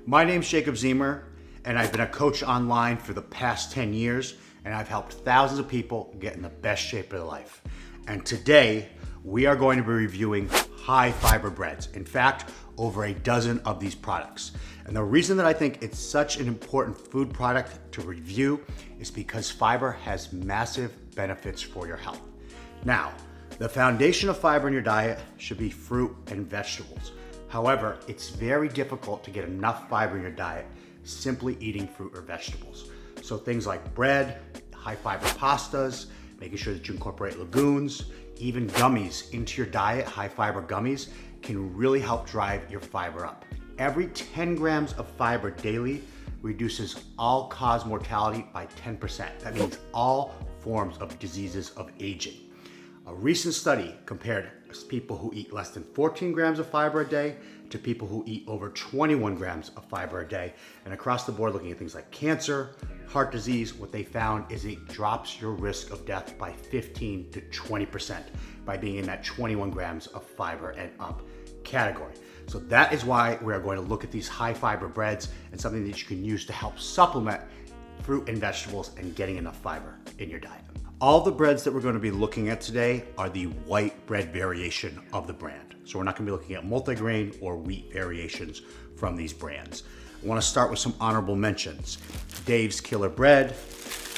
My name's Jacob Ziemer, and I've been a coach online for the past 10 years, and I've helped thousands of people get in the best shape of their life. And today, we are going to be reviewing high fiber breads. In fact, over a dozen of these products. And the reason that I think it's such an important food product to review is because fiber has massive benefits for your health. Now, the foundation of fiber in your diet should be fruit and vegetables. However, it's very difficult to get enough fiber in your diet simply eating fruit or vegetables. So things like bread, high fiber pastas, making sure that you incorporate legumes, even gummies into your diet, high fiber gummies, can really help drive your fiber up. Every 10 grams of fiber daily reduces all-cause mortality by 10%. That means all forms of diseases of aging. A recent study compared people who eat less than 14 grams of fiber a day to people who eat over 21 grams of fiber a day. And across the board, looking at things like cancer, heart disease, what they found is it drops your risk of death by 15 to 20% by being in that 21 grams of fiber and up category. So that is why we are going to look at these high fiber breads and something that you can use to help supplement fruit and vegetables and getting enough fiber in your diet. All the breads that we're going to be looking at today are the white bread variation of the brand. So we're not going to be looking at multigrain or wheat variations from these brands. I want to start with some honorable mentions. Dave's Killer Bread,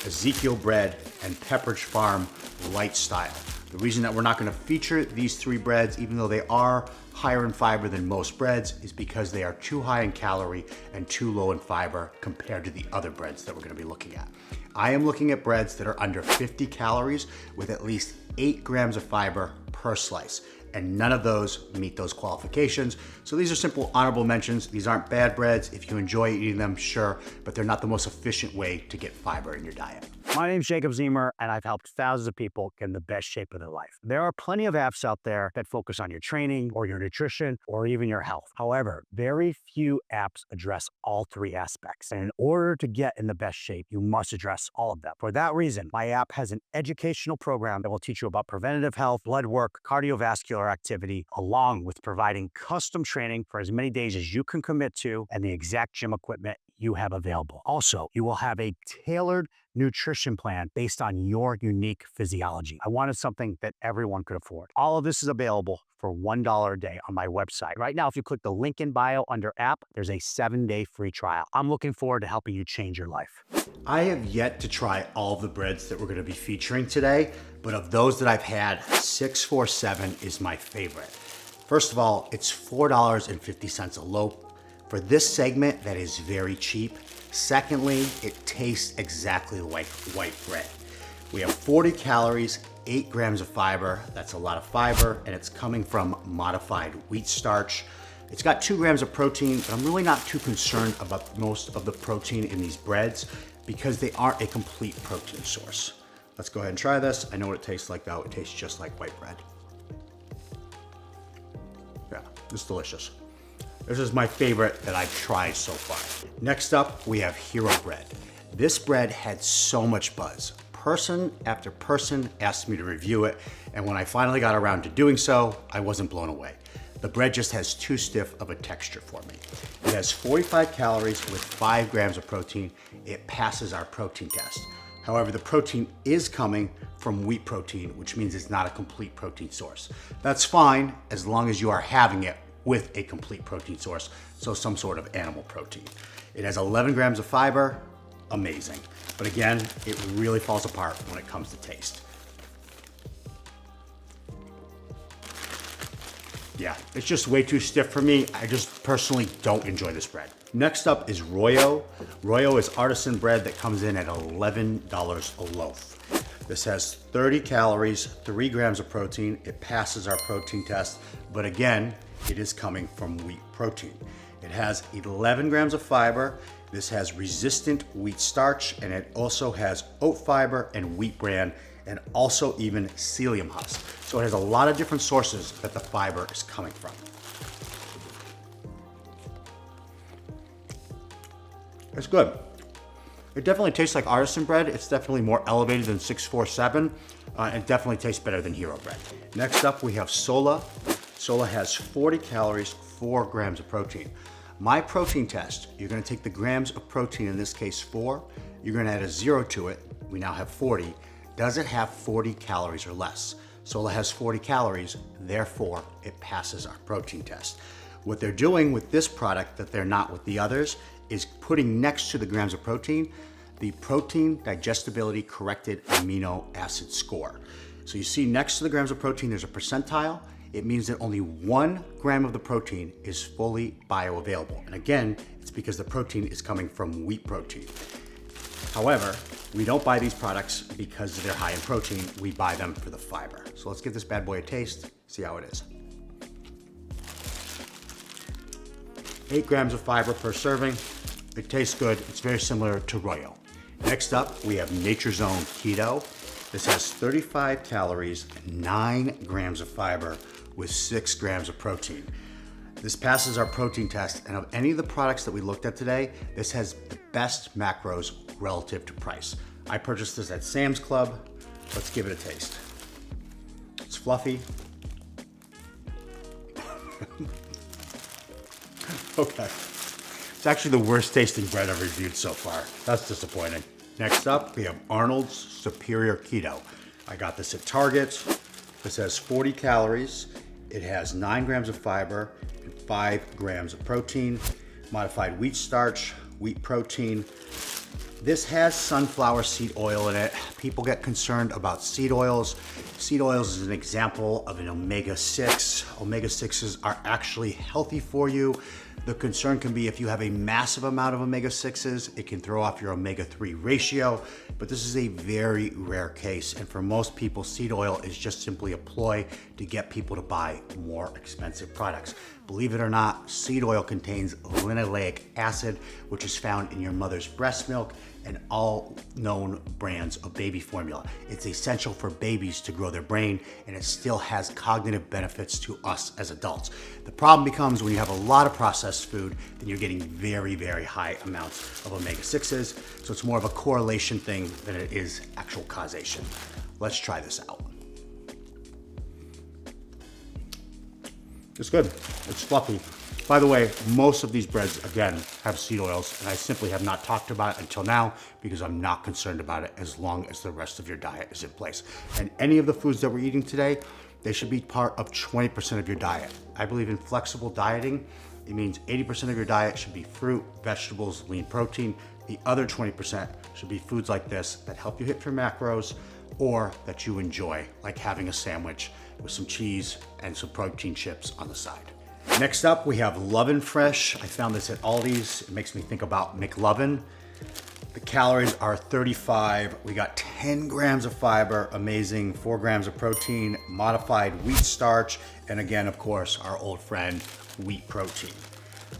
Ezekiel Bread, and Pepperidge Farm Light Style. The reason that we're not going to feature these three breads, even though they are higher in fiber than most breads, is because they are too high in calorie and too low in fiber compared to the other breads that we're going to be looking at. I am looking at breads that are under 50 calories with at least 8 grams of fiber per slice, and none of those meet those qualifications. So these are simple honorable mentions. These aren't bad breads. If you enjoy eating them, sure, but they're not the most efficient way to get fiber in your diet. My name's Jacob Ziemer, and I've helped thousands of people get in the best shape of their life. There are plenty of apps out there that focus on your training or your nutrition or even your health. However, very few apps address all three aspects. And in order to get in the best shape, you must address all of them. For that reason, my app has an educational program that will teach you about preventative health, blood work, cardiovascular activity, along with providing custom training for as many days as you can commit to and the exact gym equipment you have available. Also, you will have a tailored nutrition plan based on your unique physiology. I wanted something that everyone could afford. All of this is available for $1 a day on my website. Right now, if you click the link in bio under app, there's a 7-day free trial. I'm looking forward to helping you change your life. I have yet to try all of the breads that we're going to be featuring today, but of those that I've had, 647 is my favorite. First of all, it's $4.50 a loaf. For this segment, that is very cheap. Secondly, it tastes exactly like white bread. We have 40 calories, 8 grams of fiber. That's a lot of fiber, and it's coming from modified wheat starch. It's got 2 grams of protein, but I'm really not too concerned about most of the protein in these breads because they aren't a complete protein source. Let's go ahead and try this. I know what it tastes like though. It tastes just like white bread. Yeah, it's delicious. This is my favorite that I've tried so far. Next up, we have Hero Bread. This bread had so much buzz. Person after person asked me to review it, and when I finally got around to doing so, I wasn't blown away. The bread just has too stiff of a texture for me. It has 45 calories with 5 grams of protein. It passes our protein test. However, the protein is coming from wheat protein, which means it's not a complete protein source. That's fine as long as you are having it with a complete protein source, so some sort of animal protein. It has 11 grams of fiber, amazing. But again, it really falls apart when it comes to taste. Yeah, it's just way too stiff for me. I just personally don't enjoy this bread. Next up is Royo. Royo is artisan bread that comes in at $11 a loaf. This has 30 calories, 3 grams of protein. It passes our protein test, but again, it is coming from wheat protein. It has 11 grams of fiber. This has resistant wheat starch, and it also has oat fiber and wheat bran, and also even psyllium husk. So it has a lot of different sources that the fiber is coming from. It's good. It definitely tastes like artisan bread. It's definitely more elevated than 647. It definitely tastes better than Hero Bread. Next up, we have Sola. Sola has 40 calories, 4 grams of protein. My protein test, you're gonna take the grams of protein, in this case 4, you're gonna add a 0 to it, we now have 40. Does it have 40 calories or less? Sola has 40 calories, therefore it passes our protein test. What they're doing with this product that they're not with the others is putting next to the grams of protein, the protein digestibility corrected amino acid score. So you see next to the grams of protein, there's a percentile. It means that only 1 gram of the protein is fully bioavailable. And again, it's because the protein is coming from wheat protein. However, we don't buy these products because they're high in protein. We buy them for the fiber. So let's give this bad boy a taste, see how it is. 8 grams of fiber per serving. It tastes good. It's very similar to Royo. Next up, we have Nature's Own Keto. This has 35 calories, 9 grams of fiber with 6 grams of protein. This passes our protein test, and of any of the products that we looked at today, this has the best macros relative to price. I purchased this at Sam's Club. Let's give it a taste. It's fluffy. Okay. It's actually the worst tasting bread I've reviewed so far. That's disappointing. Next up, we have Arnold's Superior Keto. I got this at Target. This has 40 calories. It has 9 grams of fiber and 5 grams of protein, modified wheat starch, wheat protein. This has sunflower seed oil in it. People get concerned about seed oils. Seed oils is an example of an omega-6. Omega-6s are actually healthy for you. The concern can be if you have a massive amount of omega-6s, it can throw off your omega-3 ratio, but this is a very rare case. And for most people, seed oil is just simply a ploy to get people to buy more expensive products. Believe it or not, seed oil contains linoleic acid, which is found in your mother's breast milk and all known brands of baby formula. It's essential for babies to grow their brain, and it still has cognitive benefits to us as adults. The problem becomes when you have a lot of processed food, then you're getting very, very high amounts of omega-6s. So it's more of a correlation thing than it is actual causation. Let's try this out. It's good. It's fluffy. By the way, most of these breads, again, have seed oils, and I simply have not talked about it until now because I'm not concerned about it as long as the rest of your diet is in place. And any of the foods that we're eating today, they should be part of 20% of your diet. I believe in flexible dieting. It means 80% of your diet should be fruit, vegetables, lean protein. The other 20% should be foods like this that help you hit your macros or that you enjoy, like having a sandwich with some cheese and some protein chips on the side. Next up, we have Lovin' Fresh. I found this at Aldi's. It makes me think about McLovin. The calories are 35. We got 10 grams of fiber, amazing, 4 grams of protein, modified wheat starch, and again, of course, our old friend, wheat protein.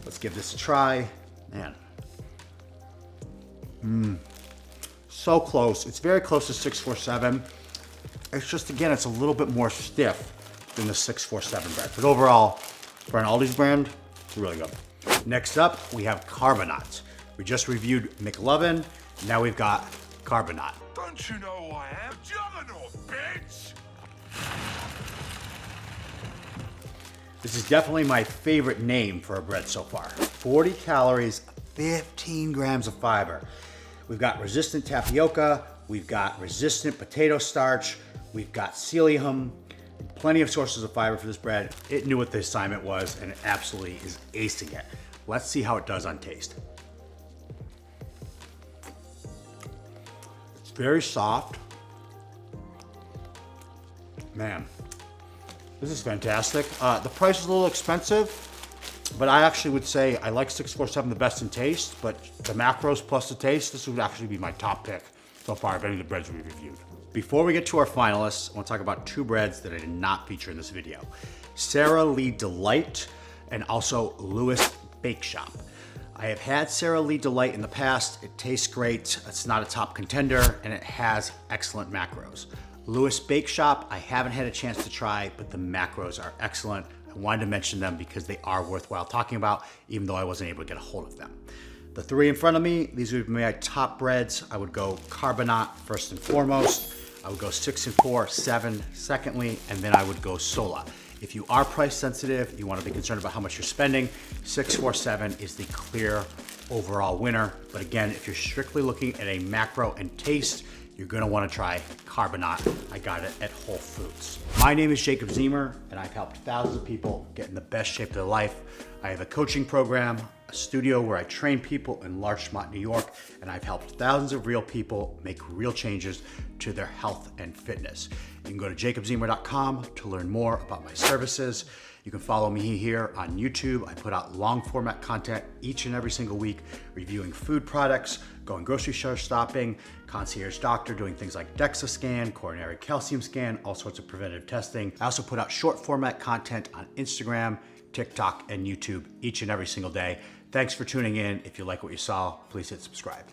Let's give this a try. Man. So close. It's very close to 647. It's just, again, it's a little bit more stiff than the 647 bread. But overall, for an Aldi's brand, it's really good. Next up, we have Carbonaut. We just reviewed McLovin. Now we've got Carbonaut. Don't you know who I am? Juggernaut, bitch! This is definitely my favorite name for a bread so far. 40 calories, 15 grams of fiber. We've got resistant tapioca. We've got resistant potato starch. We've got psyllium. Plenty of sources of fiber for this bread. It knew what the assignment was, and it absolutely is acing it. Let's see how it does on taste. It's very soft. Man, this is fantastic. The price is a little expensive, but I actually would say I like 647 the best in taste, but the macros plus the taste, this would actually be my top pick so far of any of the breads we've reviewed. Before we get to our finalists, I want to talk about 2 breads that I did not feature in this video. Sara Lee Delight and also Lewis Bake Shop. I have had Sara Lee Delight in the past. It tastes great. It's not a top contender, and it has excellent macros. Lewis Bake Shop, I haven't had a chance to try, but the macros are excellent. I wanted to mention them because they are worthwhile talking about, even though I wasn't able to get a hold of them. The 3 in front of me, these would be my top breads. I would go Carbonaut first and foremost. I would go 6 and 4, 7 secondly, and then I would go Sola. If you are price sensitive, you want to be concerned about how much you're spending, 647 is the clear overall winner. But again, if you're strictly looking at a macro and taste, you're gonna wanna try Carbonaut. I got it at Whole Foods. My name is Jacob Zemer, and I've helped thousands of people get in the best shape of their life. I have a coaching program, a studio where I train people in Larchmont, New York, and I've helped thousands of real people make real changes to their health and fitness. You can go to jacobzemer.com to learn more about my services. You can follow me here on YouTube. I put out long format content each and every single week, reviewing food products, going grocery store shopping, concierge doctor, doing things like DEXA scan, coronary calcium scan, all sorts of preventative testing. I also put out short format content on Instagram, TikTok, and YouTube each and every single day. Thanks for tuning in. If you like what you saw, please hit subscribe.